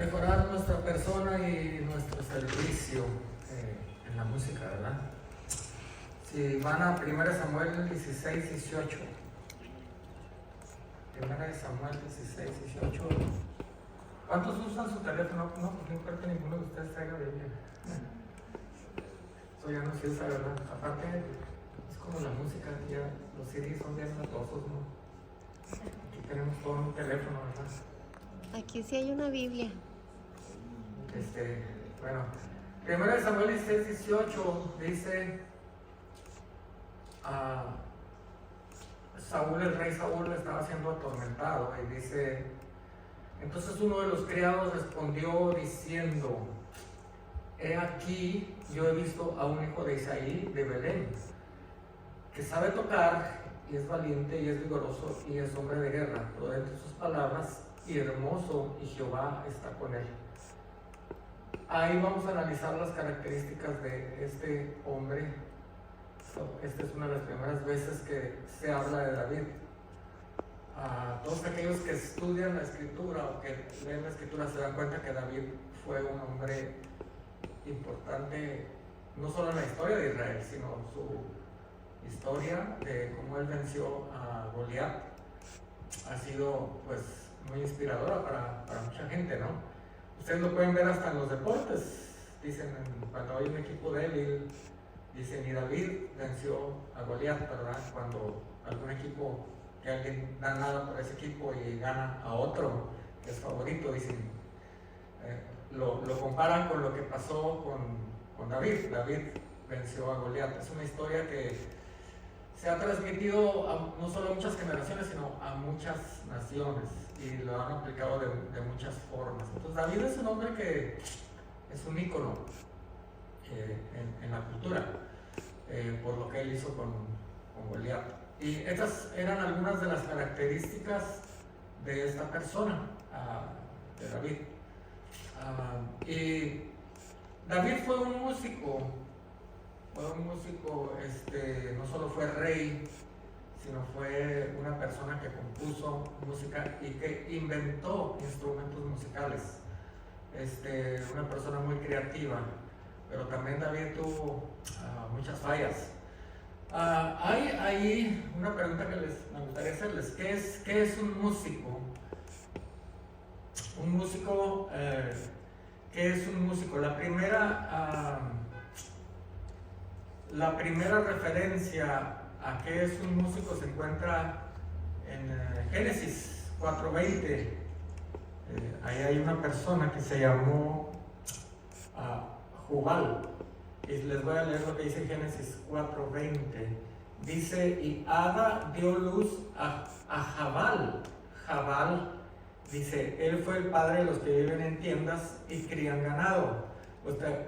mejorar nuestra persona y nuestro servicio en la música, ¿verdad? Si van a 1 Samuel 16, 18. 1 Samuel 16, 18. ¿Cuántos usan su teléfono? No, porque no creo que ninguno de ustedes traiga Biblia. Eso ya no se usa, ¿verdad? Aparte, es como la música, ya los CDs son bien latosos, ¿no? Aquí tenemos todo un teléfono, ¿verdad? Aquí sí hay una Biblia. Bueno, 1 Samuel 16, 18 dice Saúl, el rey Saúl, estaba siendo atormentado y dice: entonces uno de los criados respondió diciendo: he aquí, yo he visto a un hijo de Isaí de Belén, que sabe tocar y es valiente y es vigoroso y es hombre de guerra, prudente en sus palabras y hermoso, y Jehová está con él. Ahí vamos a analizar las características de este hombre. Esta es una de las primeras veces que se habla de David. Todos aquellos que estudian la escritura o que leen la escritura se dan cuenta que David fue un hombre importante, no solo en la historia de Israel, sino su historia de cómo él venció a Goliat ha sido pues muy inspiradora para mucha gente, ¿no? Ustedes lo pueden ver hasta en los deportes. Dicen, cuando hay un equipo débil, dicen, y David venció a Goliat, ¿verdad? Cuando algún equipo, que alguien da nada por ese equipo y gana a otro que es favorito, dicen, lo comparan con lo que pasó con David. David venció a Goliat. Es una historia que se ha transmitido no solo a muchas generaciones, sino a muchas naciones, y lo han aplicado de muchas formas. Entonces David es un hombre que es un ícono en la cultura, por lo que él hizo con Goliat. Y estas eran algunas de las características de esta persona, de David. Y David fue un músico, no solo fue rey, sino fue una persona que compuso música y que inventó instrumentos musicales. Una persona muy creativa, pero también David tuvo muchas fallas. Hay ahí una pregunta que me gustaría hacerles: ¿qué es un músico? Un músico, ¿qué es un músico? La primera referencia a qué es un músico se encuentra en Génesis 4:20. Ahí hay una persona que se llamó Jubal, y les voy a leer lo que dice Génesis 4:20. Dice: y Ada dio luz a Jabal. Jabal, dice, él fue el padre de los que viven en tiendas y crían ganado.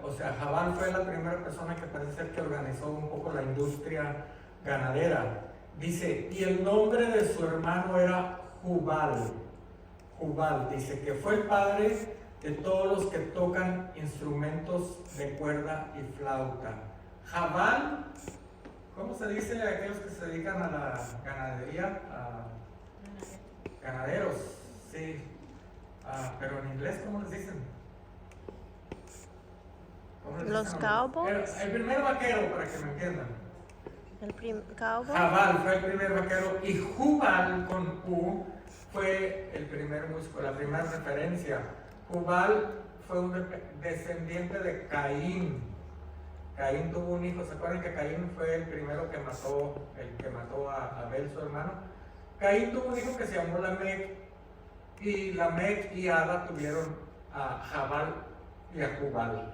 O sea, Jabal fue la primera persona que parece ser que organizó un poco la industria ganadera. Dice, y el nombre de su hermano era Jubal. Jubal, dice, que fue el padre de todos los que tocan instrumentos de cuerda y flauta. Jabal, ¿cómo se dice a aquellos que se dedican a la ganadería? Ganaderos, sí. Pero en inglés, ¿cómo les dicen? Los cowboys. El primer vaquero, para que me entiendan. Cowboy. Jabal fue el primer vaquero, y Jubal con U fue el primer músico, la primera referencia. Jubal fue un descendiente de Caín. Caín tuvo un hijo. ¿Se acuerdan que Caín fue el primero que mató a Abel, su hermano? Caín tuvo un hijo que se llamó Lamec, y Lamec y Ada tuvieron a Jabal y a Jubal,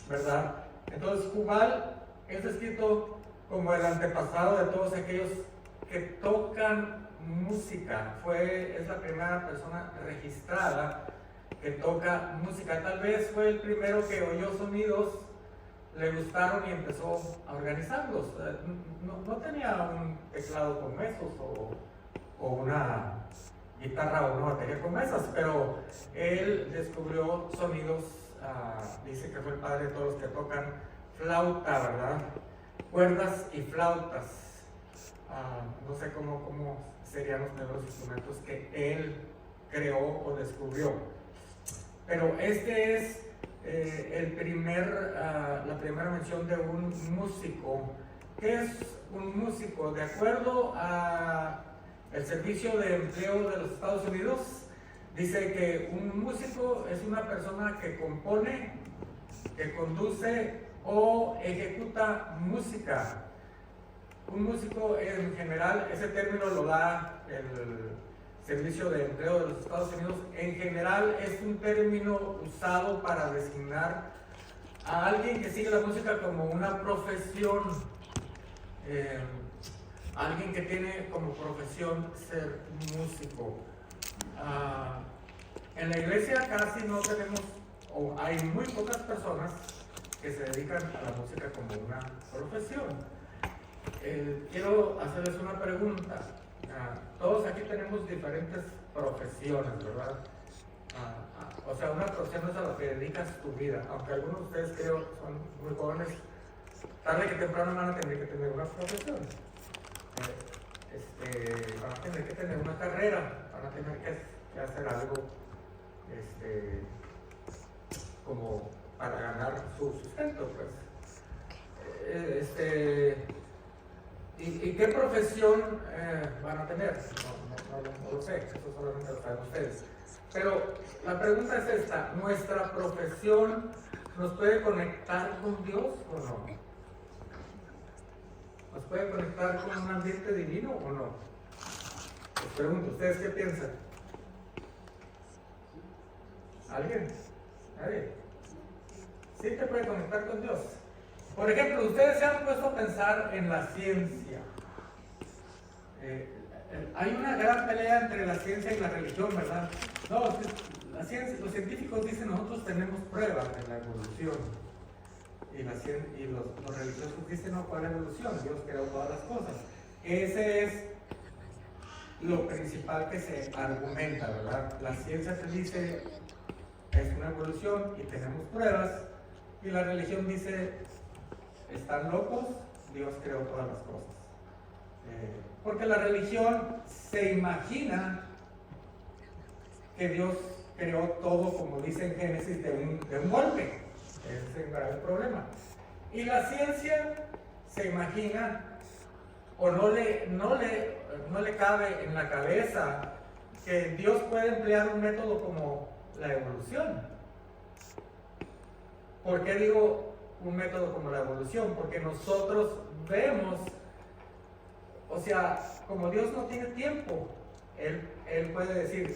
¿verdad? Entonces Jubal es descrito como el antepasado de todos aquellos que tocan música. Es la primera persona registrada que toca música. Tal vez fue el primero que oyó sonidos, le gustaron y empezó a organizarlos. No tenía un teclado con mesos o una guitarra o una batería con mesas, pero él descubrió sonidos. Dice que fue el padre de todos los que tocan flauta, ¿verdad? Cuerdas y flautas. No sé cómo serían los primeros instrumentos que él creó o descubrió. Pero este es la primera mención de un músico. ¿Qué es un músico? De acuerdo a el Servicio de Empleo de los Estados Unidos, dice que un músico es una persona que compone, que conduce o ejecuta música. Un músico en general, ese término lo da el Servicio de Empleo de los Estados Unidos, en general es un término usado para designar a alguien que sigue la música como una profesión, alguien que tiene como profesión ser músico. En la iglesia casi no tenemos, o hay muy pocas personas que se dedican a la música como una profesión. Quiero hacerles una pregunta. Todos aquí tenemos diferentes profesiones, ¿verdad? O sea, una profesión es a lo que dedicas tu vida, aunque algunos de ustedes creo son muy jóvenes, tarde que temprano van a tener que tener una profesión. Van a tener que tener una carrera, van a tener que hacer algo como para ganar su sustento, pues. ¿Y qué profesión van a tener? No lo sé, eso solamente lo saben ustedes. Pero la pregunta es esta: ¿nuestra profesión nos puede conectar con Dios o no? ¿Nos puede conectar con un ambiente divino o no? Les pregunto, ¿ustedes qué piensan? ¿Alguien? ¿Nadie? ¿Sí te puede conectar con Dios? Por ejemplo, ustedes se han puesto a pensar en la ciencia. Hay una gran pelea entre la ciencia y la religión, ¿verdad? No, la ciencia, los científicos dicen nosotros tenemos pruebas de la evolución. Y los religiosos dicen no, ¿cuál evolución? Dios creó todas las cosas. Ese es lo principal que se argumenta, ¿verdad? La ciencia te dice es una evolución y tenemos pruebas, y la religión dice están locos, Dios creó todas las cosas. Porque la religión se imagina que Dios creó todo, como dice en Génesis, de un golpe. Ese es el grave problema. Y la ciencia se imagina, o no le cabe en la cabeza que Dios puede emplear un método como la evolución. ¿Por qué digo un método como la evolución? Porque nosotros vemos, o sea, como Dios no tiene tiempo, Él puede decir,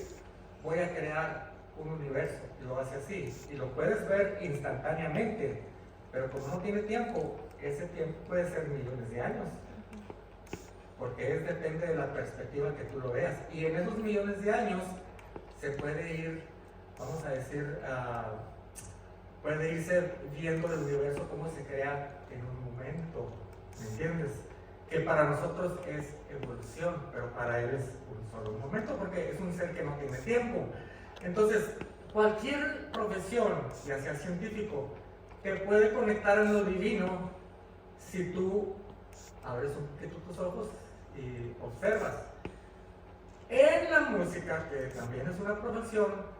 voy a crear un universo, y lo hace así, y lo puedes ver instantáneamente, pero como no tiene tiempo, ese tiempo puede ser millones de años, porque depende de la perspectiva que tú lo veas, y en esos millones de años se puede ir, vamos a decir, puede irse viendo el universo cómo se crea en un momento, ¿me entiendes? Que para nosotros es evolución, pero para él es un solo momento, porque es un ser que no tiene tiempo. Entonces, cualquier profesión, ya sea científico, te puede conectar en lo divino si tú abres un poquito tus ojos y observas. En la música, que también es una profesión,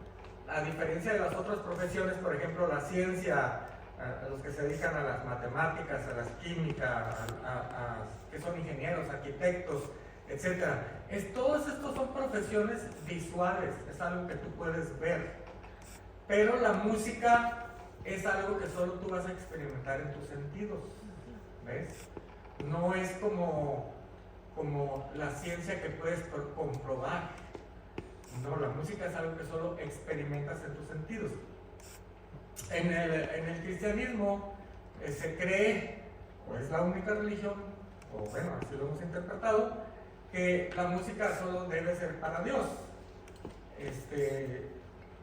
a diferencia de las otras profesiones, por ejemplo, la ciencia, a los que se dedican a las matemáticas, a las químicas, que son ingenieros, arquitectos, etc. Todos estos son profesiones visuales, es algo que tú puedes ver. Pero la música es algo que solo tú vas a experimentar en tus sentidos, ¿ves? No es como la ciencia que puedes comprobar. No, la música es algo que solo experimentas en tus sentidos. En el cristianismo se cree, o es la única religión, o bueno, así lo hemos interpretado, que la música solo debe ser para Dios.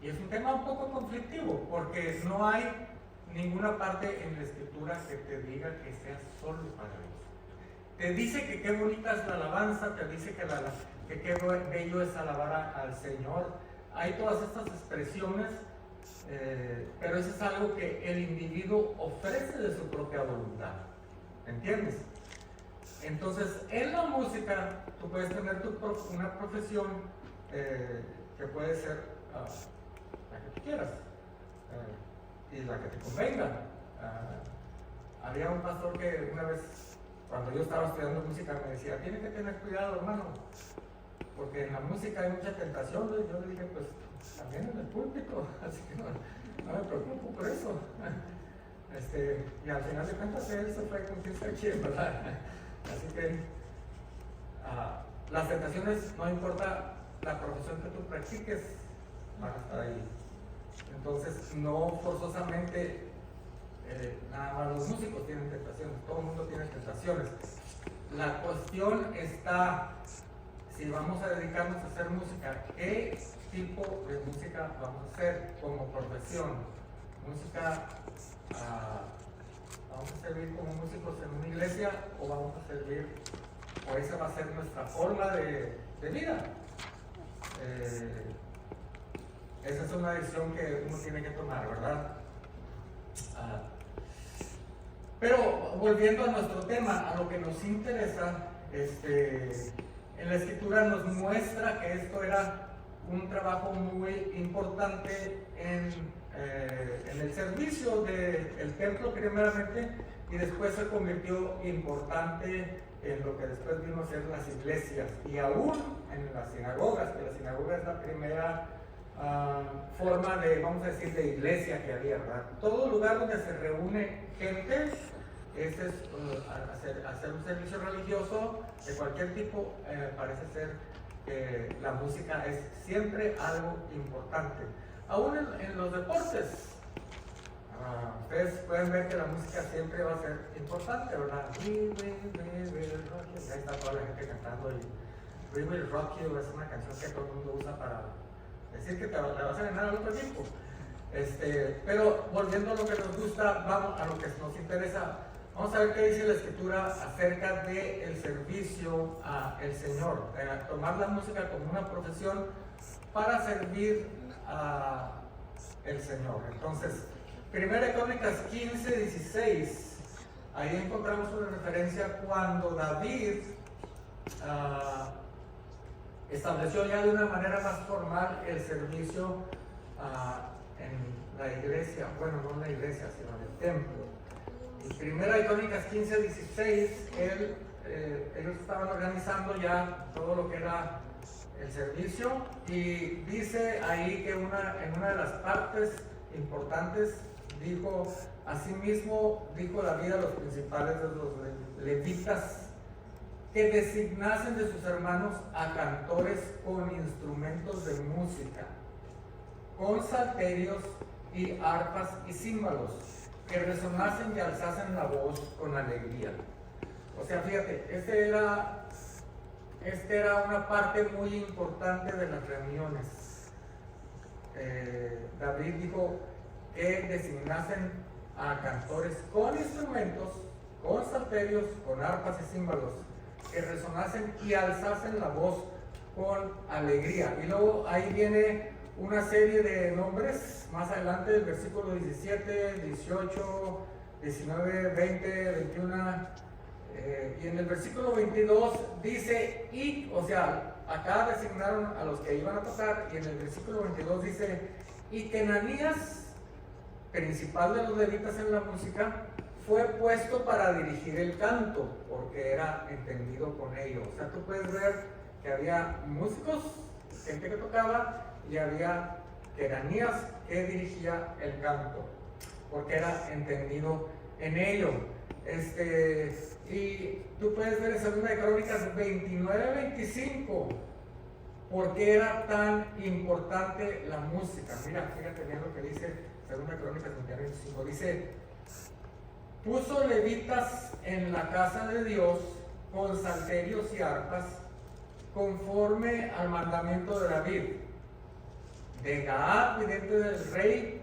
Y es un tema un poco conflictivo, porque no hay ninguna parte en la escritura que te diga que sea solo para Dios. Te dice que qué bonita es la alabanza, te dice que qué bello es alabar al Señor. Hay todas estas expresiones, pero eso es algo que el individuo ofrece de su propia voluntad, ¿entiendes? Entonces, en la música tú puedes tener una profesión que puede ser la que tú quieras. y la que te convenga. Había un pastor que una vez, cuando yo estaba estudiando música, me decía, tienes que tener cuidado, hermano, porque en la música hay mucha tentación. Yo le dije, pues también en el púlpito, así que no me preocupo por eso. Y al final de cuentas él se fue con quién sabe quién, ¿verdad? Así que las tentaciones, no importa la profesión que tú practiques, van a estar ahí. Entonces, no forzosamente nada más los músicos tienen tentaciones, todo el mundo tiene tentaciones. La cuestión está, si vamos a dedicarnos a hacer música, ¿qué tipo de música vamos a hacer como profesión? Música, ¿vamos a servir como músicos en una iglesia o vamos a servir, o esa va a ser nuestra forma de vida? Esa es una decisión que uno tiene que tomar, ¿verdad? Pero volviendo a nuestro tema, a lo que nos interesa, en la escritura nos muestra que esto era un trabajo muy importante en el servicio del templo primeramente, y después se convirtió importante en lo que después vino a ser las iglesias y aún en las sinagogas, que la sinagoga es la primera forma de, vamos a decir, de iglesia que había, ¿verdad? Todo lugar donde se reúne gente, este es hacer un servicio religioso de cualquier tipo. Parece ser que la música es siempre algo importante, aún en los deportes. Ustedes pueden ver que la música siempre va a ser importante, ¿verdad? Ahí está toda la gente cantando, y We Will Rock You es una canción que todo el mundo usa para decir que te vas a ganar al otro equipo. Pero volviendo a lo que nos gusta, vamos a lo que nos interesa. Vamos a ver qué dice la escritura acerca del servicio al Señor, tomar la música como una profesión para servir al Señor. Entonces, 1 Crónicas 15, 16, ahí encontramos una referencia cuando David estableció ya de una manera más formal el servicio en la iglesia, bueno, no en la iglesia, sino en el templo. En 1 Crónicas 15, 16, ellos estaban organizando ya todo lo que era el servicio, y dice ahí que en una de las partes importantes dijo, asimismo dijo David a los principales de los levitas que designasen de sus hermanos a cantores con instrumentos de música, con salterios y arpas y címbalos, que resonasen y alzasen la voz con alegría. O sea, fíjate, esta era una parte muy importante de las reuniones. David dijo que designasen a cantores con instrumentos, con salterios, con arpas y címbalos, que resonasen y alzasen la voz con alegría. Y luego ahí viene una serie de nombres más adelante, del versículo 17, 18, 19, 20, 21, y en el versículo 22 dice, o sea, acá designaron a los que iban a tocar, y en el versículo 22 dice, y que Ananías, principal de los levitas en la música, fue puesto para dirigir el canto, porque era entendido con ellos. O sea, tú puedes ver que había músicos, gente que tocaba, y había Ananías que dirigía el canto, porque era entendido en ello. Y tú puedes ver en 2 Crónicas 29-25 por qué era tan importante la música. Mira, fíjate bien lo que dice 2 Crónicas 29-25. Dice, puso levitas en la casa de Dios con salterios y arpas, conforme al mandamiento de David, de Gad, vidente del rey,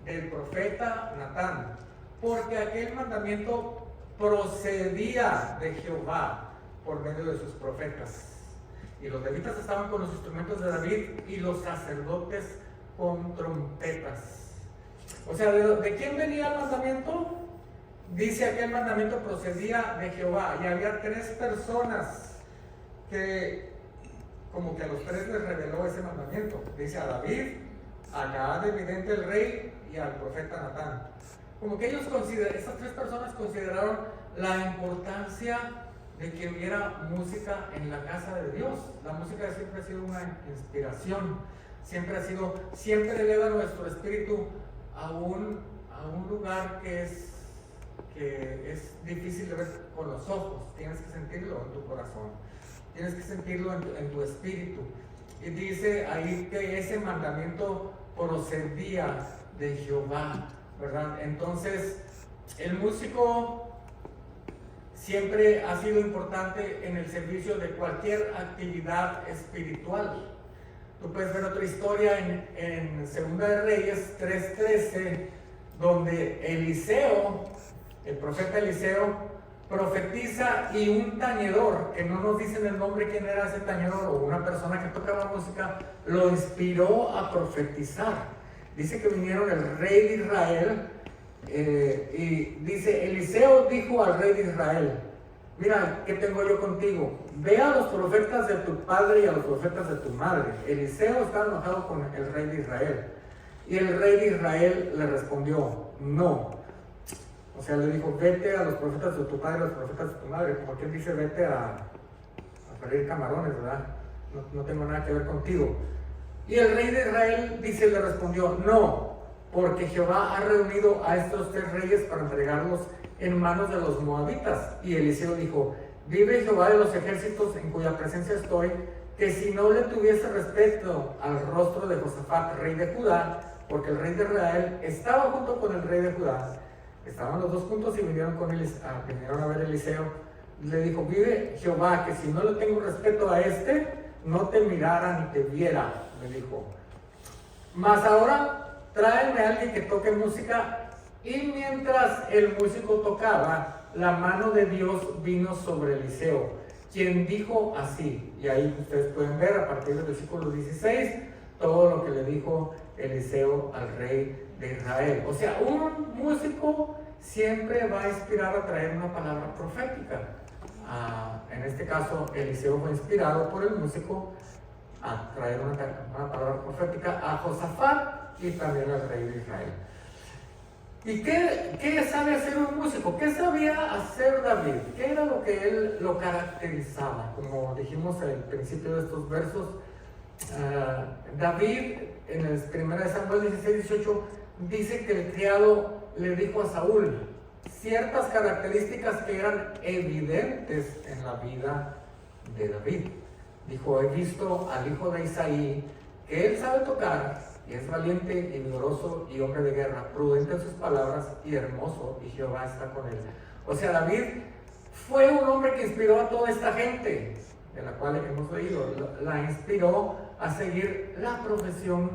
del profeta Natán, porque aquel mandamiento procedía de Jehová por medio de sus profetas. Y los levitas estaban con los instrumentos de David, y los sacerdotes con trompetas. O sea, ¿de quién venía el mandamiento? Dice aquel mandamiento procedía de Jehová, y había 3 personas que como que a los 3 les reveló ese mandamiento. Dice a David, a Gad, el vidente del rey, y al profeta Natán. Como que esas tres personas consideraron la importancia de que hubiera música en la casa de Dios. La música siempre ha sido una inspiración, siempre eleva nuestro espíritu a un lugar que es difícil de ver con los ojos. Tienes que sentirlo en tu corazón, tienes que sentirlo en tu espíritu. Y dice ahí que ese mandamiento procedía de Jehová, ¿verdad? Entonces, el músico siempre ha sido importante en el servicio de cualquier actividad espiritual. Tú puedes ver otra historia en Segunda de Reyes 3:13, donde Eliseo, el profeta Eliseo, profetiza, y un tañedor, que no nos dicen el nombre quién era ese tañedor, o una persona que tocaba música, lo inspiró a profetizar. Dice que vinieron el rey de Israel, y dice, Eliseo dijo al rey de Israel: mira, ¿qué tengo yo contigo? Ve a los profetas de tu padre y a los profetas de tu madre. Eliseo estaba enojado con el rey de Israel. Y el rey de Israel le respondió: no. O sea, le dijo: vete a los profetas de tu padre y a los profetas de tu madre. Como quien dice, vete a freír camarones, ¿verdad? No tengo nada que ver contigo. Y el rey de Israel le respondió: no, porque Jehová ha reunido a estos tres reyes para entregarlos en manos de los moabitas. Y Eliseo dijo: vive Jehová de los ejércitos, en cuya presencia estoy, que si no le tuviese respeto al rostro de Josafat, rey de Judá, porque el rey de Israel estaba junto con el rey de Judá, estaban los dos juntos y vinieron a ver a Eliseo. Le dijo: vive Jehová, que si no le tengo respeto a no te mirara ni te viera, le dijo. Mas ahora tráeme a alguien que toque música. Y mientras el músico tocaba, la mano de Dios vino sobre Eliseo, quien dijo así. Y ahí ustedes pueden ver a partir del versículo 16 todo lo que le dijo Eliseo al rey de Israel. O sea, un músico siempre va a inspirar a traer una palabra profética. En este caso, Eliseo fue inspirado por el músico a traer una palabra profética a Josafat y también al rey de Israel. ¿Y qué sabe hacer un músico? ¿Qué sabía hacer David? ¿Qué era lo que él lo caracterizaba? Como dijimos al principio de estos versos, David en el 1 Samuel 16-18 dice que el criado le dijo a Saúl ciertas características que eran evidentes en la vida de David. Dijo: he visto al hijo de Isaí, que él sabe tocar, y es valiente y vigoroso y hombre de guerra, prudente en sus palabras y hermoso, y Jehová está con él. O sea, David fue un hombre que inspiró a toda esta gente, de la cual hemos leído, la inspiró a seguir la profesión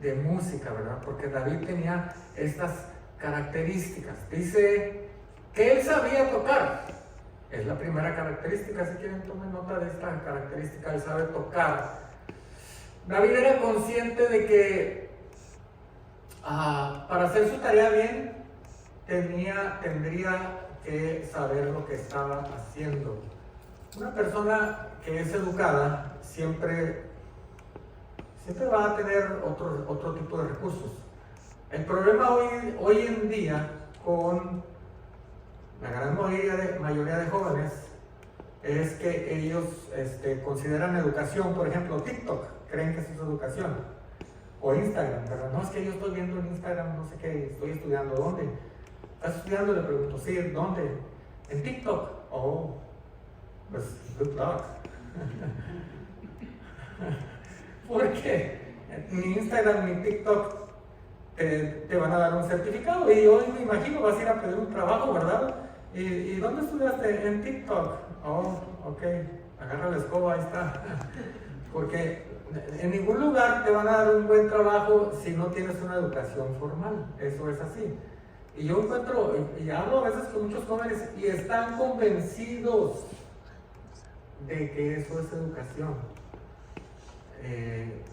de música, ¿verdad? Porque David tenía estas características. Dice que él sabía tocar. Es la primera característica. Si quieren, tomen nota de esta característica: él sabe tocar. David era consciente de que para hacer su tarea bien tendría que saber lo que estaba haciendo. Una persona que es educada siempre va a tener otro tipo de recursos. El problema hoy en día con la gran mayoría de jóvenes es que ellos consideran educación, por ejemplo, TikTok, creen que eso es educación, o Instagram, pero no, es que yo estoy viendo en Instagram, no sé qué, estoy estudiando. ¿Dónde? ¿Estás estudiando? Le pregunto. Sí, ¿dónde? En TikTok. Oh, pues good luck. Porque ni Instagram ni TikTok te van a dar un certificado, y hoy me imagino vas a ir a pedir un trabajo, ¿verdad? ¿Y dónde estudiaste? En TikTok. Oh, ok, agarra la escoba, ahí está. Porque en ningún lugar te van a dar un buen trabajo si no tienes una educación formal. Eso es así. Y yo encuentro, y hablo a veces con muchos jóvenes y están convencidos de que eso es educación.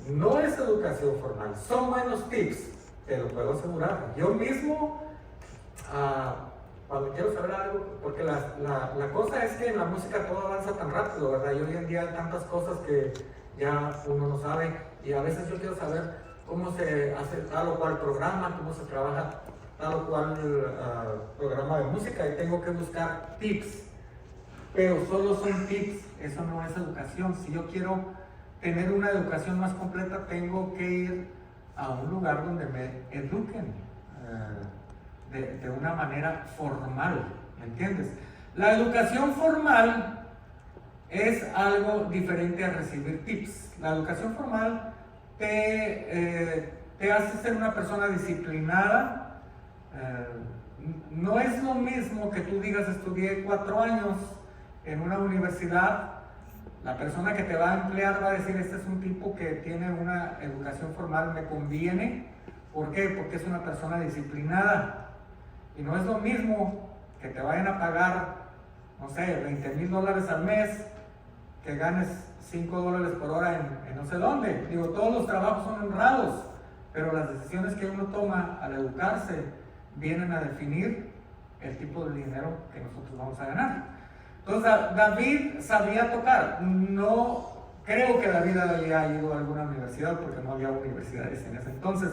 No es educación formal, son buenos tips, te lo puedo asegurar. Yo mismo, cuando quiero saber algo, porque la cosa es que en la música todo avanza tan rápido, ¿verdad? Y hoy en día hay tantas cosas que ya uno no sabe, y a veces yo quiero saber cómo se hace tal o cual programa, cómo se trabaja tal o cual programa de música y tengo que buscar tips, pero solo son tips, eso no es educación. Si yo quiero tener una educación más completa, tengo que ir a un lugar donde me eduquen de una manera formal, ¿me entiendes? La educación formal es algo diferente a recibir tips. La educación formal te hace ser una persona disciplinada. No es lo mismo que tú digas estudié 4 años en una universidad. La persona que te va a emplear va a decir, este es un tipo que tiene una educación formal, me conviene. ¿Por qué? Porque es una persona disciplinada. Y no es lo mismo que te vayan a pagar, no sé, $20,000 al mes, que ganes $5 por hora en no sé dónde. Digo, todos los trabajos son honrados, pero las decisiones que uno toma al educarse vienen a definir el tipo de dinero que nosotros vamos a ganar. Entonces, David sabía tocar. No creo que David había ido a alguna universidad, porque no había universidades en ese entonces.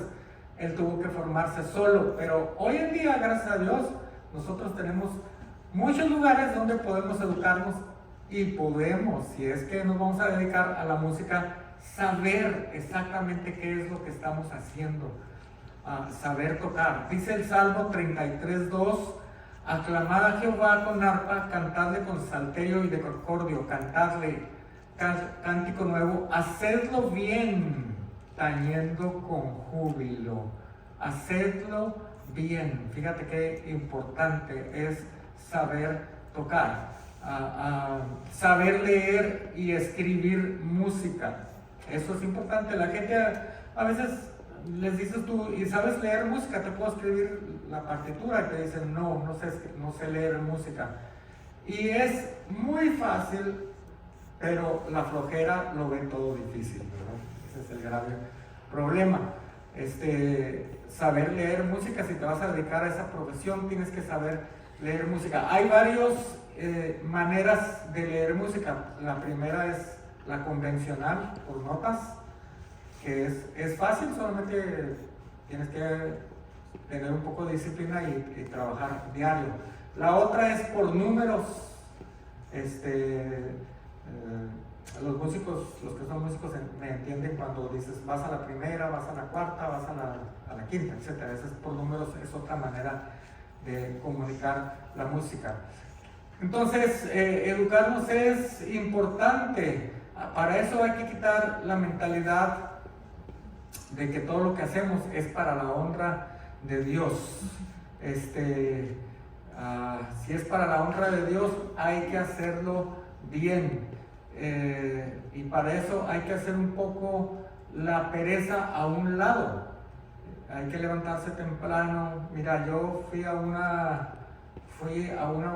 Él tuvo que formarse solo, pero hoy en día, gracias a Dios, nosotros tenemos muchos lugares donde podemos educarnos y podemos, si es que nos vamos a dedicar a la música, saber exactamente qué es lo que estamos haciendo, saber tocar. Dice el Salmo 33:2, aclamad a Jehová con arpa, cantadle con salterio y de concordio, cantadle cántico nuevo, hacedlo bien, tañendo con júbilo, hacedlo bien. Fíjate qué importante es saber tocar, saber leer y escribir música. Eso es importante. La gente a veces les dices tú, ¿y sabes leer música? ¿Te puedo escribir la partitura? Y te dicen, no sé leer música. Y es muy fácil, pero la flojera lo ve todo difícil, ¿verdad? Ese es el grave problema. Saber leer música, si te vas a dedicar a esa profesión, tienes que saber leer música. Hay varias maneras de leer música. La primera es la convencional, por notas, que es fácil, solamente tienes que tener un poco de disciplina y trabajar diario. La otra es por números. Los músicos, los que son músicos me entienden cuando dices vas a la primera, vas a la cuarta, vas a la quinta, etc. Eso es por números, es otra manera de comunicar la música. Entonces, educarnos es importante. Para eso hay que quitar la mentalidad de que todo lo que hacemos es para la honra de Dios. Si es para la honra de Dios, hay que hacerlo bien. Y para eso hay que hacer un poco la pereza a un lado. Hay que levantarse temprano. Mira, yo fui a una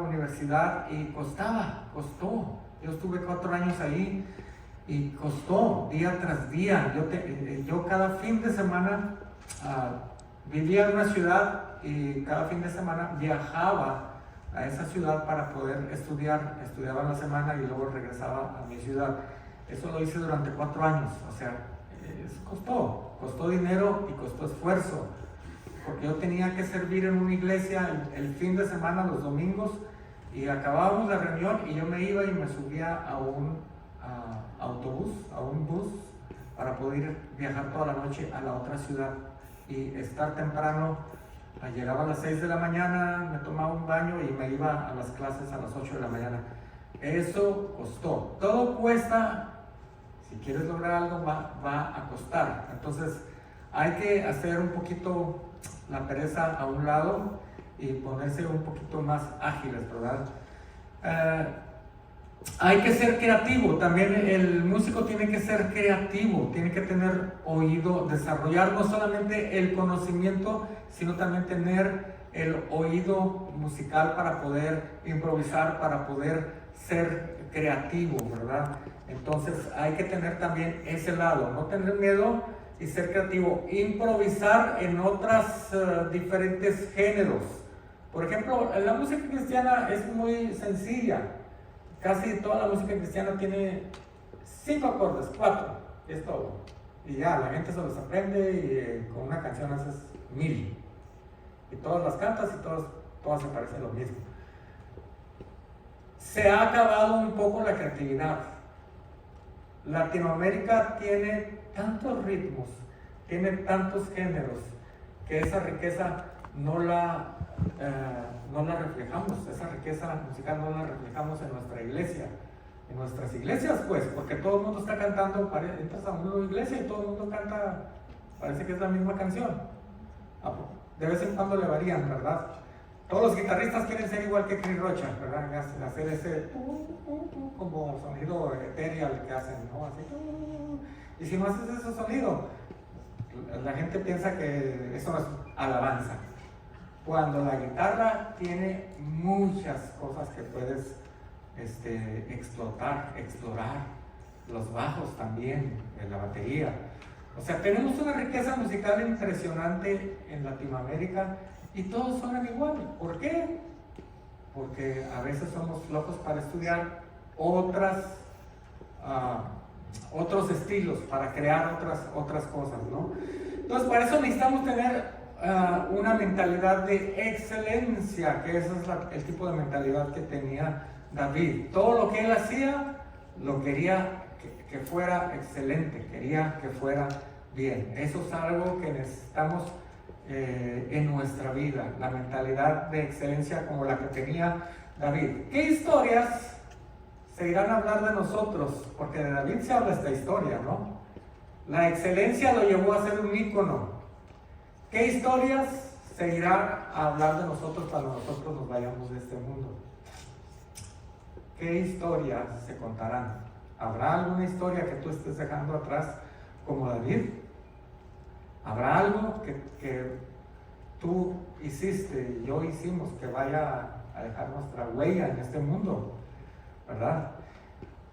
universidad y costó. Yo estuve 4 años ahí y costó día tras día. Yo cada fin de semana vivía en una ciudad y cada fin de semana viajaba a esa ciudad para poder estudiar. Estudiaba en la semana y luego regresaba a mi ciudad. Eso lo hice durante 4 años. O sea, eso costó dinero y costó esfuerzo, porque yo tenía que servir en una iglesia el fin de semana, los domingos, y acabábamos la reunión y yo me iba y me subía a un autobús, a un bus, para poder viajar toda la noche a la otra ciudad y estar temprano. Llegaba a las 6 de la mañana, me tomaba un baño y me iba a las clases a las 8 de la mañana. Eso costó. Todo cuesta. Si quieres lograr algo, va a costar. Entonces, hay que hacer un poquito la pereza a un lado y ponerse un poquito más ágiles, ¿verdad? Hay que ser creativo. También el músico tiene que ser creativo, tiene que tener oído, desarrollar no solamente el conocimiento, sino también tener el oído musical para poder improvisar, para poder ser creativo, ¿verdad? Entonces hay que tener también ese lado, no tener miedo y ser creativo, improvisar en otros diferentes géneros. Por ejemplo, la música cristiana es muy sencilla. Casi toda la música cristiana tiene 5 acordes, 4, es todo. y ya, la gente se los aprende y con una canción haces 1000. Y todas las cantas y todas se parecen lo mismo. Se ha acabado un poco la creatividad. Latinoamérica tiene tantos ritmos, tiene tantos géneros, que esa riqueza no la reflejamos, esa riqueza musical no la reflejamos en nuestra iglesia, en nuestras iglesias, pues, porque todo el mundo está cantando, entras a una iglesia y todo el mundo canta, parece que es la misma canción. De vez en cuando le varían, ¿verdad? Todos los guitarristas quieren ser igual que Chris Rocha, ¿verdad? Hacer ese como sonido ethereal que hacen, ¿no? Así. Y si no haces ese sonido, la gente piensa que eso no es alabanza. Cuando la guitarra tiene muchas cosas que puedes explorar, los bajos también, la batería. O sea, tenemos una riqueza musical impresionante en Latinoamérica y todos suenan igual. ¿Por qué? Porque a veces somos flojos para estudiar otros estilos, para crear otras cosas, ¿no? Entonces, para eso necesitamos tener una mentalidad de excelencia, que ese es el tipo de mentalidad que tenía David. Todo lo que él hacía, lo quería que fuera excelente, quería que fuera bien. Eso es algo que necesitamos en nuestra vida, la mentalidad de excelencia como la que tenía David. ¿Qué historias se irán a hablar de nosotros? Porque de David se habla esta historia, ¿no? La excelencia lo llevó a ser un ícono. ¿Qué historias se irán a hablar de nosotros cuando nosotros nos vayamos de este mundo? ¿Qué historias se contarán? ¿Habrá alguna historia que tú estés dejando atrás como David? ¿Habrá algo que tú hiciste y yo hicimos que vaya a dejar nuestra huella en este mundo? ¿Verdad?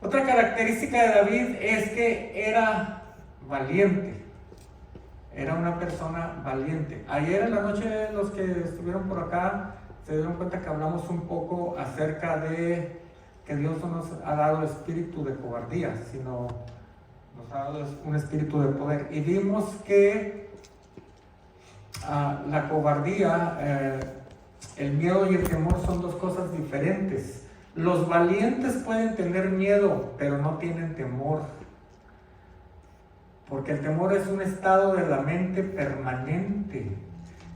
Otra característica de David es que era valiente. Era una persona valiente. Ayer en la noche los que estuvieron por acá se dieron cuenta que hablamos un poco acerca de que Dios no nos ha dado espíritu de cobardía, sino nos ha dado un espíritu de poder. Y vimos que la cobardía, el miedo y el temor son dos cosas diferentes. Los valientes pueden tener miedo, pero no tienen temor. Porque el temor es un estado de la mente permanente.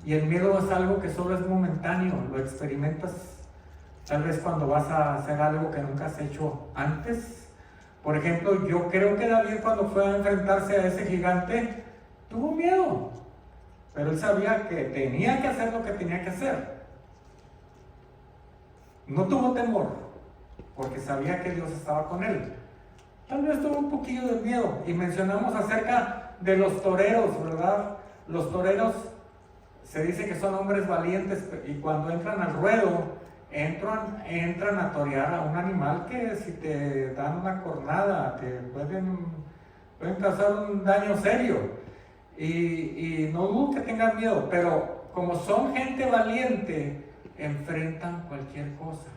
Y el miedo es algo que solo es momentáneo. Lo experimentas tal vez cuando vas a hacer algo que nunca has hecho antes. Por ejemplo, yo creo que David, cuando fue a enfrentarse a ese gigante, tuvo miedo. Pero él sabía que tenía que hacer lo que tenía que hacer. No tuvo temor, porque sabía que Dios estaba con él. Tal vez tuvo un poquillo de miedo. Y mencionamos acerca de los toreros, ¿verdad? Los toreros se dice que son hombres valientes y cuando entran al ruedo, entran a torear a un animal que si te dan una cornada, te pueden causar un daño serio. Y no dudo que tengan miedo, pero como son gente valiente, enfrentan cualquier cosa.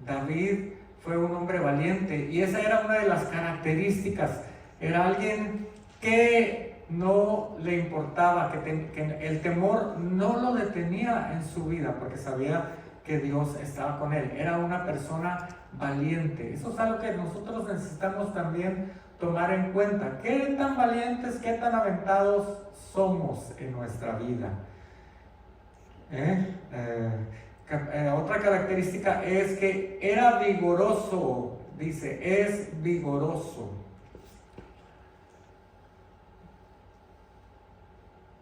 David fue un hombre valiente y esa era una de las características. Era alguien que no le importaba, que el temor no lo detenía en su vida porque sabía que Dios estaba con él. Era una persona valiente. Eso es algo que nosotros necesitamos también tomar en cuenta. ¿Qué tan valientes, qué tan aventados somos en nuestra vida? Otra característica es que era vigoroso, dice, es vigoroso.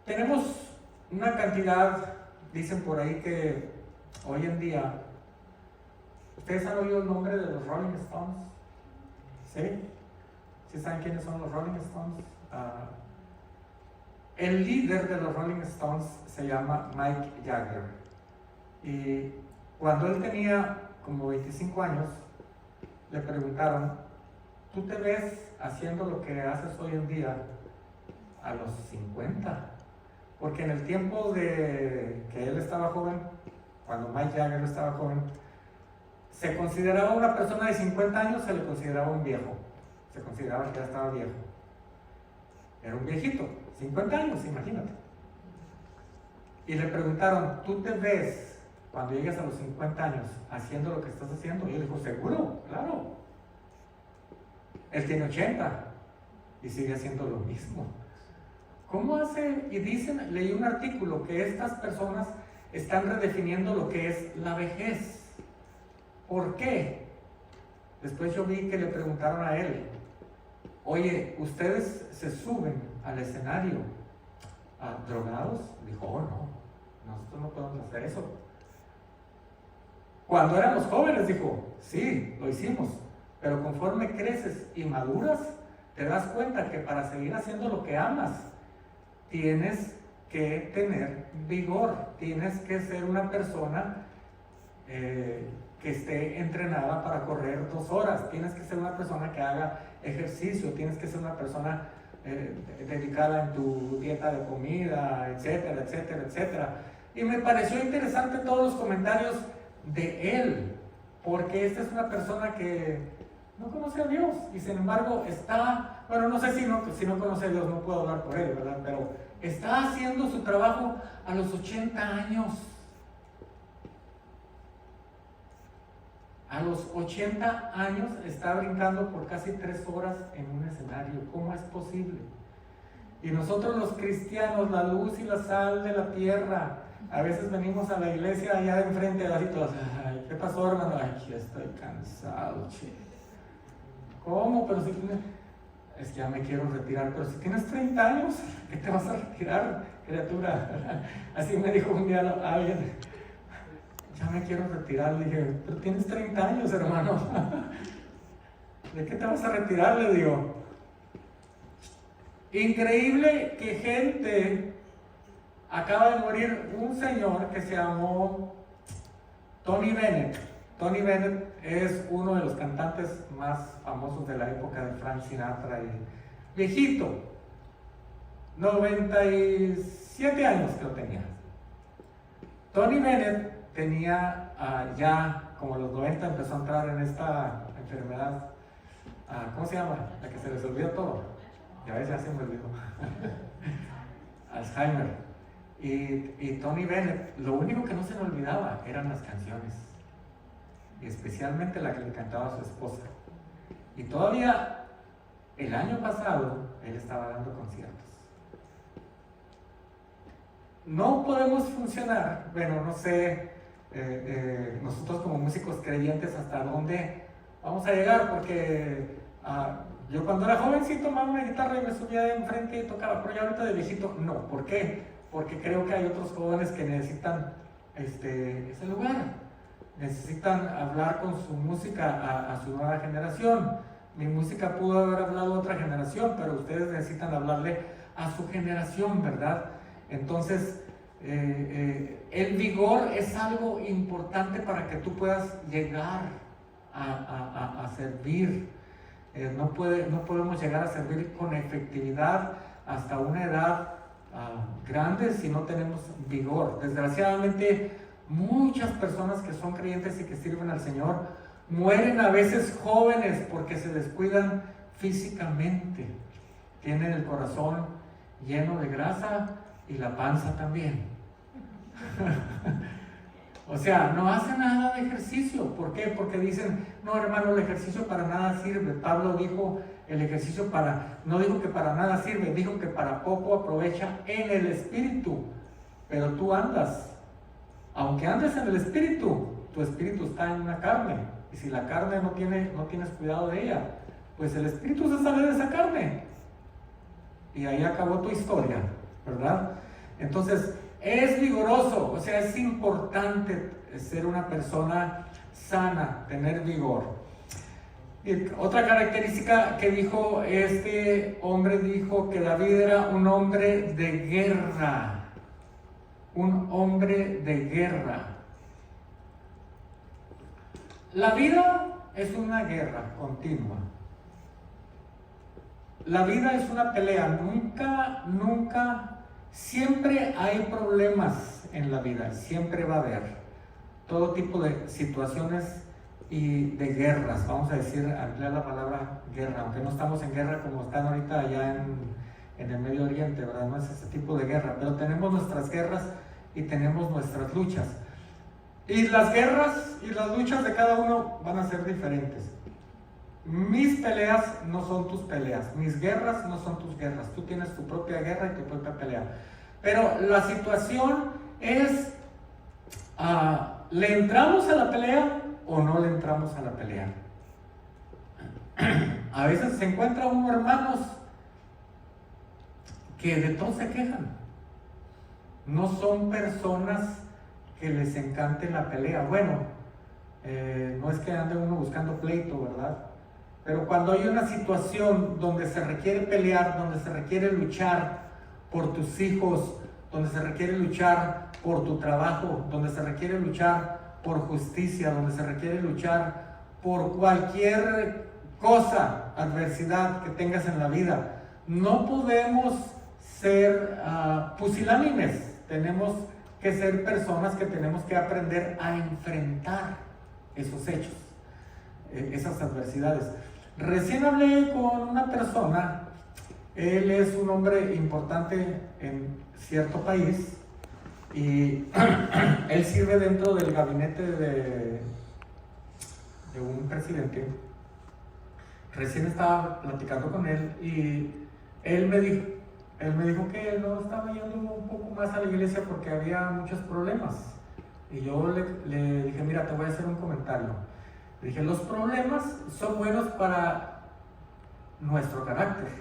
Tenemos una cantidad, dicen por ahí que hoy en día, ¿ustedes han oído el nombre de los Rolling Stones? ¿Sí? ¿Sí saben quiénes son los Rolling Stones? El líder de los Rolling Stones se llama Mick Jagger. Y cuando él tenía como 25 años, le preguntaron, ¿tú te ves haciendo lo que haces hoy en día a los 50? Porque en el tiempo de que él estaba joven, cuando Mick Jagger estaba joven, se consideraba una persona de 50 años, se le consideraba un viejo. Se consideraba que ya estaba viejo. Era un viejito, 50 años, imagínate. Y le preguntaron, ¿tú te ves cuando llegues a los 50 años haciendo lo que estás haciendo? Y él dijo, seguro, claro. Él tiene 80 y sigue haciendo lo mismo. ¿Cómo hace? Y dicen, leí un artículo que estas personas están redefiniendo lo que es la vejez. ¿Por qué? Después yo vi que le preguntaron a él, oye, ¿ustedes se suben al escenario drogados? Dijo, oh no, nosotros no podemos hacer eso. Cuando éramos jóvenes, dijo, sí, lo hicimos, pero conforme creces y maduras, te das cuenta que para seguir haciendo lo que amas, tienes que tener vigor, tienes que ser una persona que esté entrenada para correr 2 horas, tienes que ser una persona que haga ejercicio, tienes que ser una persona dedicada en tu dieta de comida, etcétera, etcétera, etcétera. Y me pareció interesante todos los comentarios de él, porque esta es una persona que no conoce a Dios y sin embargo está, bueno, no sé si no conoce a Dios, no puedo hablar por él, ¿verdad? Pero está haciendo su trabajo a los 80 años. A los 80 años está brincando por casi 3 horas en un escenario. ¿Cómo es posible? Y nosotros los cristianos, la luz y la sal de la tierra, a veces venimos a la iglesia allá de enfrente, así todos, ay, ¿qué pasó, hermano? Ay, ya estoy cansado, che. ¿Cómo? Pero si tienes, es que ya me quiero retirar, pero si tienes 30 años, ¿qué te vas a retirar, criatura? Así me dijo un día alguien, ya me quiero retirar. Le dije, pero tienes 30 años, hermano. ¿De qué te vas a retirar? Le digo. Increíble que gente, acaba de morir un señor que se llamó Tony Bennett. Tony Bennett es uno de los cantantes más famosos de la época de Frank Sinatra, y viejito, 97 años que lo tenía. Tony Bennett tenía ya como a los 90 empezó a entrar en esta enfermedad, ¿cómo se llama? La que se les olvida todo. Ya ves, ya se me olvidó. Alzheimer. Y Tony Bennett, lo único que no se le olvidaba eran las canciones, y especialmente la que le cantaba a su esposa. Y todavía el año pasado él estaba dando conciertos. No podemos funcionar, bueno, no sé, nosotros como músicos creyentes hasta dónde vamos a llegar, porque yo cuando era joven sí tomaba una guitarra y me subía de enfrente y tocaba, pero ya ahorita de viejito no. ¿Por qué? Porque creo que hay otros jóvenes que necesitan ese lugar, necesitan hablar con su música a su nueva generación. Mi música pudo haber hablado a otra generación, pero ustedes necesitan hablarle a su generación, ¿verdad? Entonces, el vigor es algo importante para que tú puedas llegar a servir. No podemos llegar a servir con efectividad hasta una edad grande si no tenemos vigor. Desgraciadamente, muchas personas que son creyentes y que sirven al Señor mueren a veces jóvenes porque se descuidan físicamente. Tienen el corazón lleno de grasa y la panza también. O sea, no hacen nada de ejercicio. ¿Por qué? Porque dicen, no, hermano, el ejercicio para nada sirve. Pablo dijo, el ejercicio no dijo que para nada sirve, dijo que para poco aprovecha en el espíritu. Pero tú andas, aunque andes en el espíritu, tu espíritu está en una carne. Y si la carne no tienes cuidado de ella, pues el espíritu se sale de esa carne. Y ahí acabó tu historia, ¿verdad? Entonces, es vigoroso, o sea, es importante ser una persona sana, tener vigor. Y otra característica que dijo este hombre, dijo que David era un hombre de guerra. Un hombre de guerra. La vida es una guerra continua. La vida es una pelea, nunca, siempre hay problemas en la vida, siempre va a haber todo tipo de situaciones y de guerras, vamos a decir, emplear la palabra guerra, aunque no estamos en guerra como están ahorita allá en el Medio Oriente, ¿verdad? No es ese tipo de guerra, pero tenemos nuestras guerras y tenemos nuestras luchas. Y las guerras y las luchas de cada uno van a ser diferentes. Mis peleas no son tus peleas, mis guerras no son tus guerras. Tú tienes tu propia guerra y tu propia pelea. Pero la situación es, ¿le entramos a la pelea o no le entramos a la pelea? A veces se encuentra uno, hermanos, que de todo se quejan. No son personas que les encante la pelea. Bueno, no es que ande uno buscando pleito, ¿verdad? Pero cuando hay una situación donde se requiere pelear, donde se requiere luchar por tus hijos, donde se requiere luchar por tu trabajo, donde se requiere luchar por justicia, donde se requiere luchar por cualquier cosa, adversidad que tengas en la vida, no podemos ser pusilánimes. Tenemos que ser personas que tenemos que aprender a enfrentar esos hechos, esas adversidades. Recién hablé con una persona, él es un hombre importante en cierto país y él sirve dentro del gabinete de un presidente. Recién estaba platicando con él y él me dijo que no estaba yendo un poco más a la iglesia porque había muchos problemas. Y yo le dije, mira, te voy a hacer un comentario. Le dije, los problemas son buenos para nuestro carácter.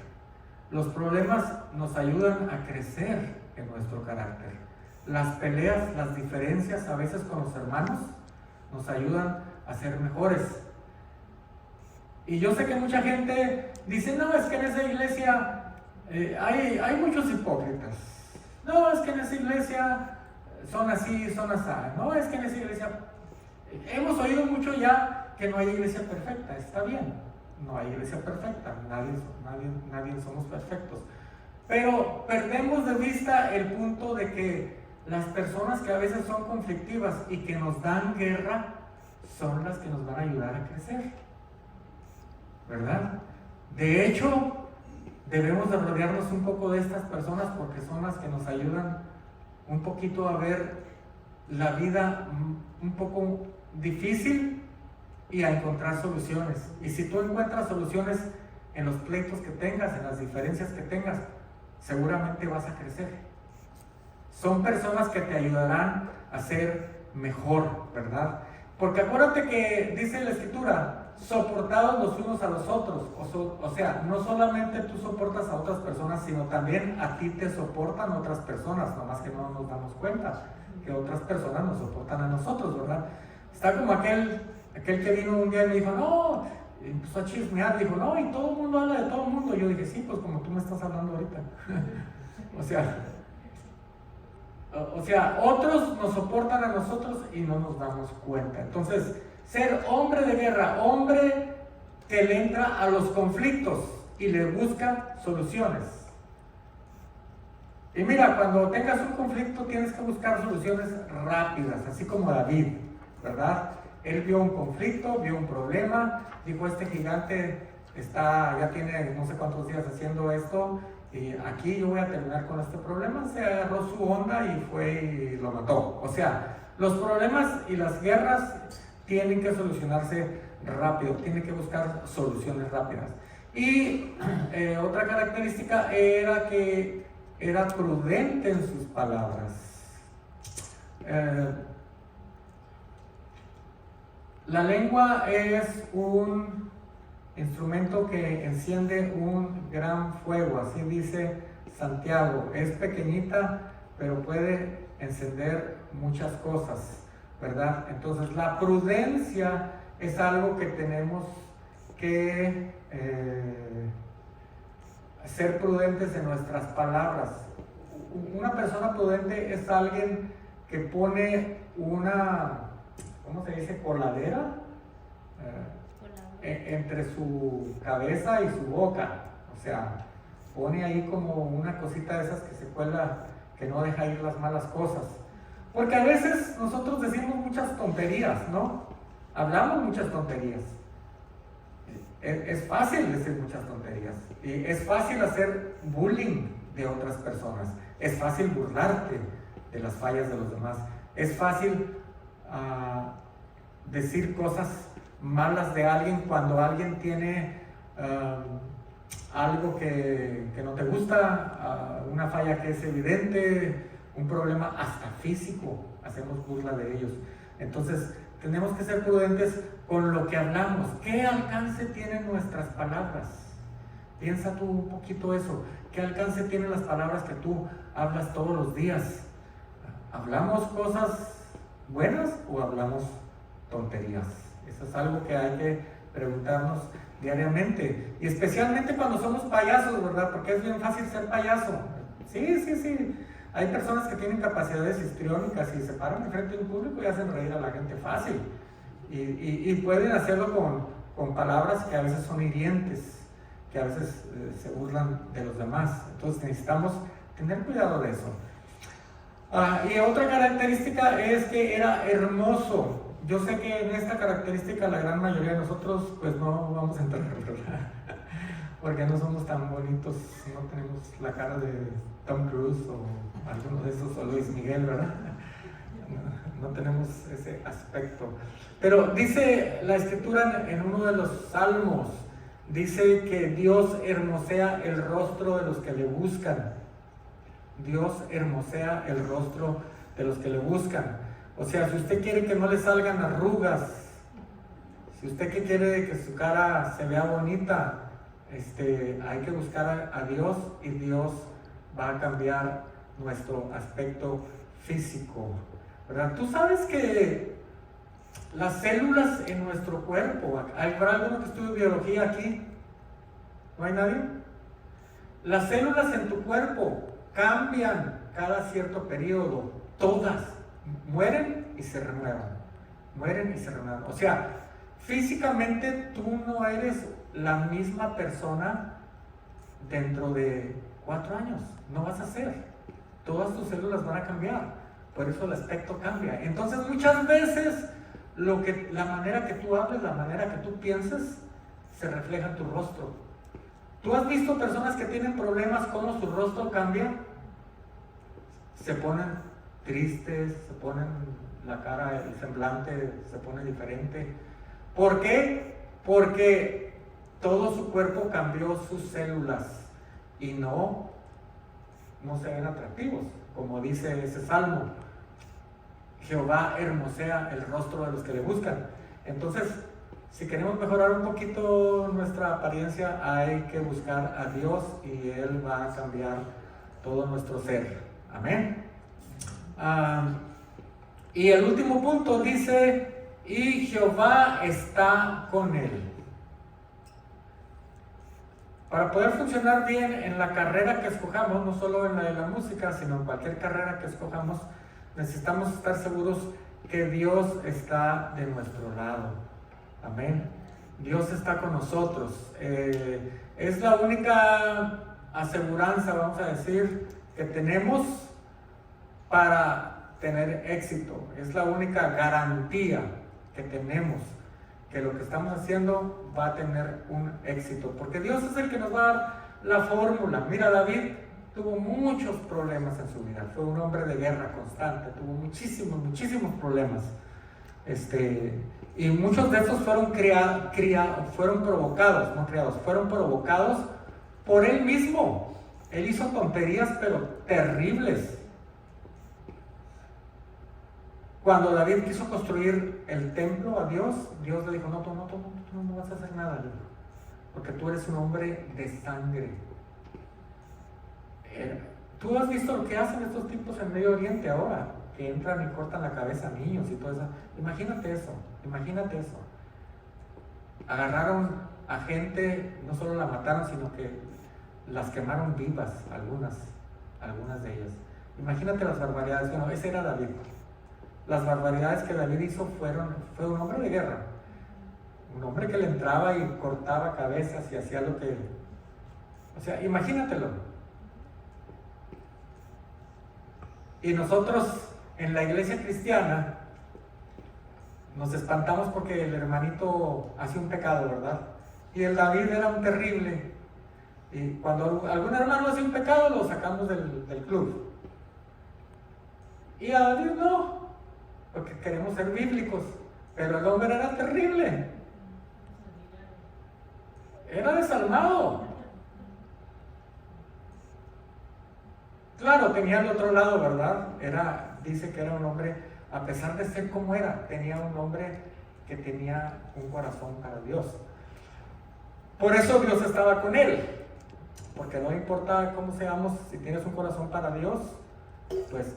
Los problemas nos ayudan a crecer en nuestro carácter. Las peleas, las diferencias a veces con los hermanos nos ayudan a ser mejores. Y yo sé que mucha gente dice, no, es que en esa iglesia hay muchos hipócritas. No, es que en esa iglesia son así, son así. No, es que en esa iglesia... Hemos oído mucho ya que no hay iglesia perfecta. Está bien, no hay iglesia perfecta. Nadie somos perfectos. Pero perdemos de vista el punto de que las personas que a veces son conflictivas y que nos dan guerra son las que nos van a ayudar a crecer, ¿verdad? De hecho, debemos de rodearnos un poco de estas personas porque son las que nos ayudan un poquito a ver la vida un poco difícil y a encontrar soluciones. Y si tú encuentras soluciones en los pleitos que tengas, en las diferencias que tengas, seguramente vas a crecer. Son personas que te ayudarán a ser mejor, ¿verdad? Porque acuérdate que dice la Escritura, soportados los unos a los otros. O sea, no solamente tú soportas a otras personas, sino también a ti te soportan otras personas, nomás que no nos damos cuenta que otras personas nos soportan a nosotros, ¿verdad? Está como aquel que vino un día y me dijo, no, empezó a chismear, dijo, no, y todo el mundo habla de todo el mundo. Yo dije, sí, pues como tú me estás hablando ahorita. O sea, otros nos soportan a nosotros y no nos damos cuenta. Entonces, ser hombre de guerra, hombre que le entra a los conflictos y le busca soluciones. Y mira, cuando tengas un conflicto tienes que buscar soluciones rápidas, así como David, ¿verdad? Él vio un conflicto, vio un problema, dijo, este gigante ya tiene no sé cuántos días haciendo esto, y aquí yo voy a terminar con este problema. Se agarró su onda y fue y lo mató. O sea, los problemas y las guerras tienen que solucionarse rápido, tienen que buscar soluciones rápidas. Y otra característica era que era prudente en sus palabras. La lengua es un instrumento que enciende un gran fuego, así dice Santiago. Es pequeñita, pero puede encender muchas cosas, ¿verdad? Entonces, la prudencia es algo que tenemos que ser prudentes en nuestras palabras. Una persona prudente es alguien que pone una, ¿cómo se dice? Coladera entre su cabeza y su boca. O sea, pone ahí como una cosita de esas que se cuela, que no deja ir las malas cosas. Porque a veces nosotros decimos muchas tonterías, ¿no? Hablamos muchas tonterías. Es fácil decir muchas tonterías. Y es fácil hacer bullying de otras personas. Es fácil burlarte de las fallas de los demás. Es fácil decir cosas malas de alguien cuando alguien tiene algo que no te gusta, una falla que es evidente, un problema hasta físico, hacemos burla de ellos. Entonces tenemos que ser prudentes con lo que hablamos. ¿Qué alcance tienen nuestras palabras? Piensa tú un poquito eso. ¿Qué alcance tienen las palabras que tú hablas todos los días? ¿Hablamos cosas buenas o hablamos tonterías? Eso es algo que hay que preguntarnos diariamente. Y especialmente cuando somos payasos, ¿verdad? Porque es bien fácil ser payaso. Sí. Hay personas que tienen capacidades histriónicas y se paran enfrente de un público y hacen reír a la gente fácil. Y pueden hacerlo con palabras que a veces son hirientes, que a veces se burlan de los demás. Entonces necesitamos tener cuidado de eso. Y otra característica es que era hermoso. Yo sé que en esta característica la gran mayoría de nosotros pues no vamos a entrar, ¿verdad? Porque no somos tan bonitos, no tenemos la cara de Tom Cruise o alguno de esos, o Luis Miguel, ¿verdad? No tenemos ese aspecto. Pero dice la Escritura en uno de los salmos, dice que Dios hermosea el rostro de los que le buscan. Dios hermosea el rostro de los que le buscan. O sea, si usted quiere que no le salgan arrugas, si usted quiere que su cara se vea bonita, hay que buscar a Dios, y Dios va a cambiar nuestro aspecto físico, ¿verdad? Tú sabes que las células en nuestro cuerpo, ¿habrá alguno que estudie biología aquí? ¿No hay nadie? Las células en tu cuerpo cambian cada cierto periodo, todas mueren y se renuevan, mueren y se renuevan. O sea, físicamente tú no eres la misma persona dentro de 4 años, no vas a ser. Todas tus células van a cambiar, por eso el aspecto cambia. Entonces muchas veces la manera que tú hables, la manera que tú pienses, se refleja en tu rostro. ¿Tú has visto personas que tienen problemas, cómo su rostro cambia? Se ponen tristes, se ponen la cara, el semblante se pone diferente. ¿Por qué? Porque todo su cuerpo cambió sus células y no se ven atractivos, como dice ese salmo. Jehová hermosea el rostro de los que le buscan. Entonces, si queremos mejorar un poquito nuestra apariencia, hay que buscar a Dios y Él va a cambiar todo nuestro ser. Amén. Y el último punto dice, y Jehová está con él. Para poder funcionar bien en la carrera que escojamos, no solo en la de la música, sino en cualquier carrera que escojamos, necesitamos estar seguros que Dios está de nuestro lado. Amén. Dios está con nosotros. Es la única aseguranza, vamos a decir, que tenemos para tener éxito. Es la única garantía que tenemos que lo que estamos haciendo va a tener un éxito, porque Dios es el que nos va a dar la fórmula. Mira, David tuvo muchos problemas en su vida, fue un hombre de guerra constante, tuvo muchísimos problemas, y muchos de esos fueron provocados por él mismo. Él hizo tonterías pero terribles. Cuando David quiso construir el templo a Dios, Dios le dijo, no vas a hacer nada, David, porque tú eres un hombre de sangre. Tú has visto lo que hacen estos tipos en Medio Oriente ahora, que entran y cortan la cabeza a niños y todo eso. Imagínate eso. Agarraron a gente, no solo la mataron, sino que las quemaron vivas, algunas de ellas. Imagínate las barbaridades. Bueno, ese era David. Las barbaridades que David hizo fue un hombre de guerra, un hombre que le entraba y cortaba cabezas y hacía lo que... O sea, imagínatelo. Y nosotros en la iglesia cristiana nos espantamos porque el hermanito hace un pecado, ¿verdad? Y el David era un terrible. Y cuando algún hermano hace un pecado, lo sacamos del club. Y a David no, porque queremos ser bíblicos. Pero el hombre era terrible. Era desalmado. Claro, tenía el otro lado, ¿verdad? Dice que era un hombre, a pesar de ser como era, tenía un hombre que tenía un corazón para Dios. Por eso Dios estaba con él. Porque no importa cómo seamos, si tienes un corazón para Dios, pues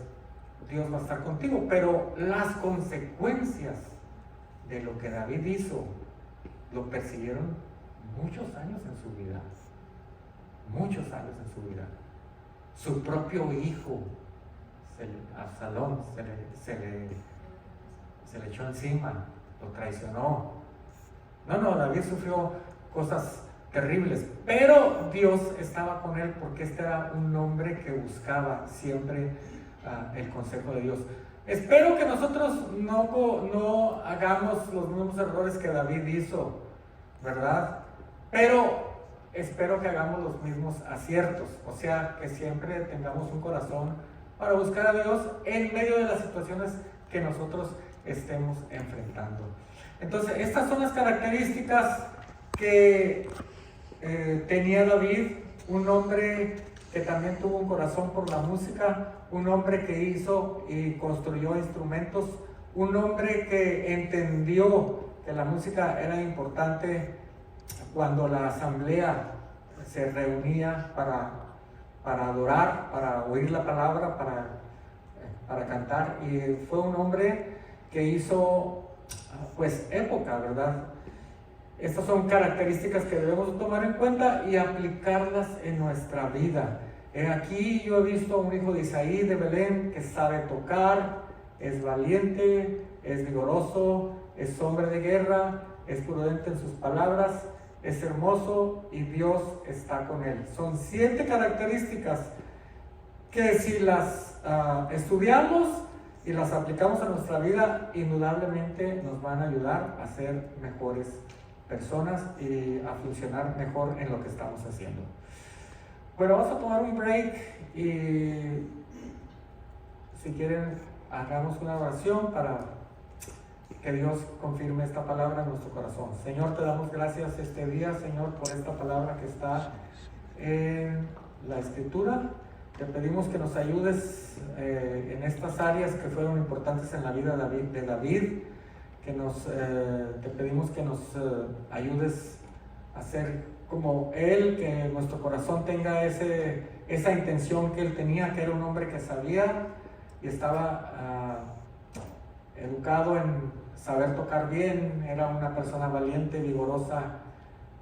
Dios va a estar contigo. Pero las consecuencias de lo que David hizo, lo persiguieron muchos años en su vida. Muchos años en su vida. Su propio hijo, Absalón, se le echó encima, lo traicionó. No, David sufrió cosas terribles, pero Dios estaba con él porque este era un hombre que buscaba siempre el consejo de Dios. Espero que nosotros no hagamos los mismos errores que David hizo, ¿verdad? Pero espero que hagamos los mismos aciertos, o sea, que siempre tengamos un corazón para buscar a Dios en medio de las situaciones que nosotros estemos enfrentando. Entonces, estas son las características que tenía David, un hombre que también tuvo un corazón por la música, un hombre que hizo y construyó instrumentos, un hombre que entendió que la música era importante cuando la asamblea se reunía para adorar, para oír la palabra, para cantar, y fue un hombre que hizo pues época, ¿verdad? Estas son características que debemos tomar en cuenta y aplicarlas en nuestra vida. Aquí yo he visto a un hijo de Isaí de Belén que sabe tocar, es valiente, es vigoroso, es hombre de guerra, es prudente en sus palabras, es hermoso y Dios está con él. Son 7 características que si las estudiamos y las aplicamos a nuestra vida, indudablemente nos van a ayudar a ser mejores personas y a funcionar mejor en lo que estamos haciendo. Bueno, vamos a tomar un break y si quieren hagamos una oración para que Dios confirme esta palabra en nuestro corazón. Señor, te damos gracias este día, Señor, por esta palabra que está en la Escritura. Te pedimos que nos ayudes en estas áreas que fueron importantes en la vida de David, te pedimos que nos ayudes a ser como él, que nuestro corazón tenga esa intención que él tenía, que era un hombre que sabía y estaba educado en saber tocar bien, era una persona valiente, vigorosa,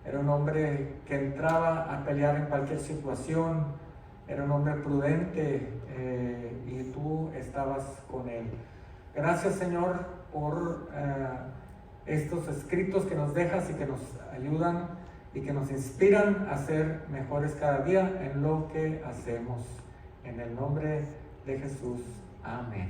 era un hombre que entraba a pelear en cualquier situación, era un hombre prudente y tú estabas con él. Gracias, Señor, por estos escritos que nos dejas y que nos ayudan y que nos inspiran a ser mejores cada día en lo que hacemos. En el nombre de Jesús. Amén.